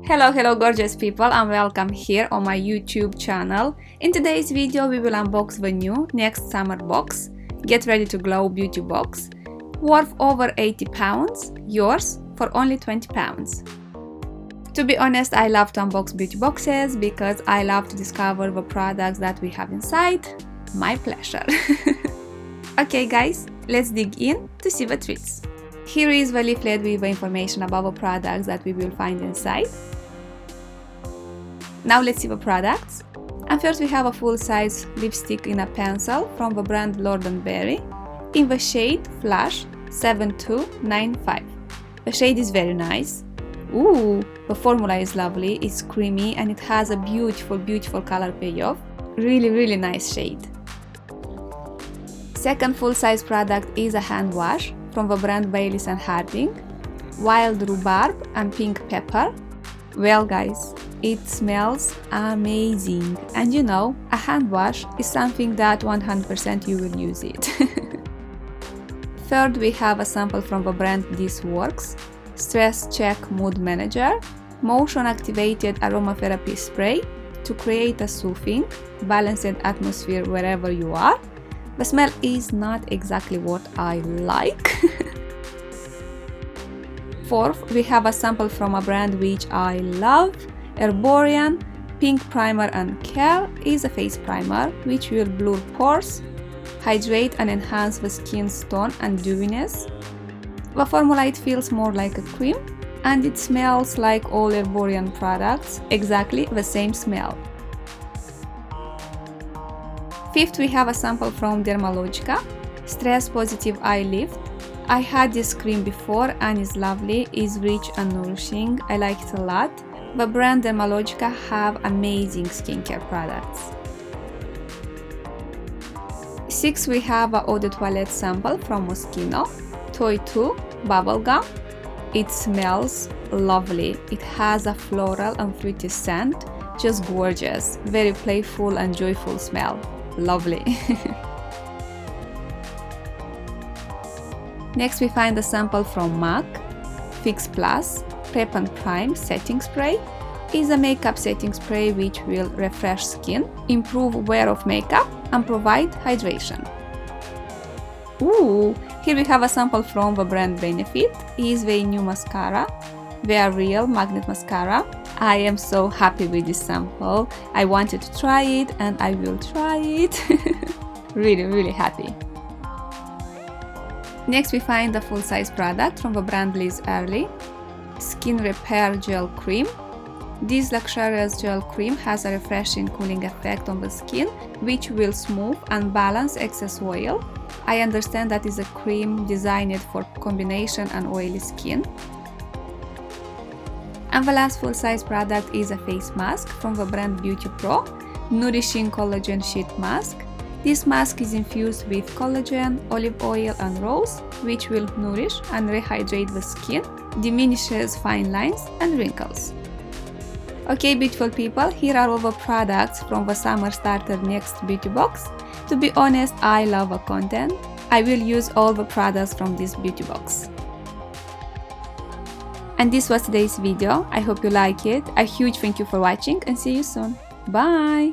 Hello gorgeous people, and welcome here on my YouTube channel. In today's video we will unbox the new Next Summer box, Get Ready to Glow beauty box, worth over 80 pounds, yours for only 20 pounds. To be honest, I love to unbox beauty boxes because I love to discover the products that we have inside. My pleasure. Okay guys, let's dig in to see the treats. Here is the leaflet with the information about the products that we will find inside. Now let's see the products. And first we have a full-size lipstick in a pencil from the brand Lord & Berry in the shade Flash 7295. The shade is very nice. Ooh, the formula is lovely, it's creamy and it has a beautiful color payoff. Really nice shade. Second full-size product is a hand wash from the brand Baileys & Harding, Wild Rhubarb and Pink Pepper. Well guys, it smells amazing, and you know, a hand wash is something that 100% you will use it. Third, we have a sample from the brand This Works, Stress Check Mood Manager, motion activated aromatherapy spray to create a soothing, balanced atmosphere wherever you are. The smell is not exactly what I like. Fourth, we have a sample from a brand which I love, Herborian Pink Primer and Care is a face primer which will blur pores, hydrate and enhance the skin's tone and dewiness. The formula, it feels more like a cream and it smells like all Herborian products, exactly the same smell. Fifth, we have a sample from Dermalogica, Stress Positive Eye Lift. I had this cream before and it's lovely, it's rich and nourishing, I like it a lot. The brand Dermalogica have amazing skincare products. Sixth, we have a Eau de Toilette sample from Moschino, Toy 2 Bubblegum. It smells lovely, it has a floral and fruity scent, just gorgeous, very playful and joyful smell, lovely. Next we find a sample from MAC, Fix Plus Prep and Prime Setting Spray. Is a makeup setting spray which will refresh skin, improve wear of makeup and provide hydration. Ooh, here we have a sample from the brand Benefit. Is the new mascara, their real magnet mascara. I am so happy with this sample. I wanted to try it and I will try it. Really happy. Next we find a full-size product from the brand Liz Early, Skin Repair Gel Cream. This luxurious gel cream has a refreshing cooling effect on the skin, which will smooth and balance excess oil. I understand that is a cream designed for combination and oily skin. And the last full-size product is a face mask from the brand Beauty Pro, Nourishing Collagen Sheet Mask. This mask is infused with collagen, olive oil and rose, which will nourish and rehydrate the skin, diminishes fine lines and wrinkles. Okay beautiful people, here are all the products from the Summer Starter Next beauty box. To be honest, I love the content. I will use all the products from this beauty box. And this was today's video. I hope you like it. A huge thank you for watching and see you soon. Bye!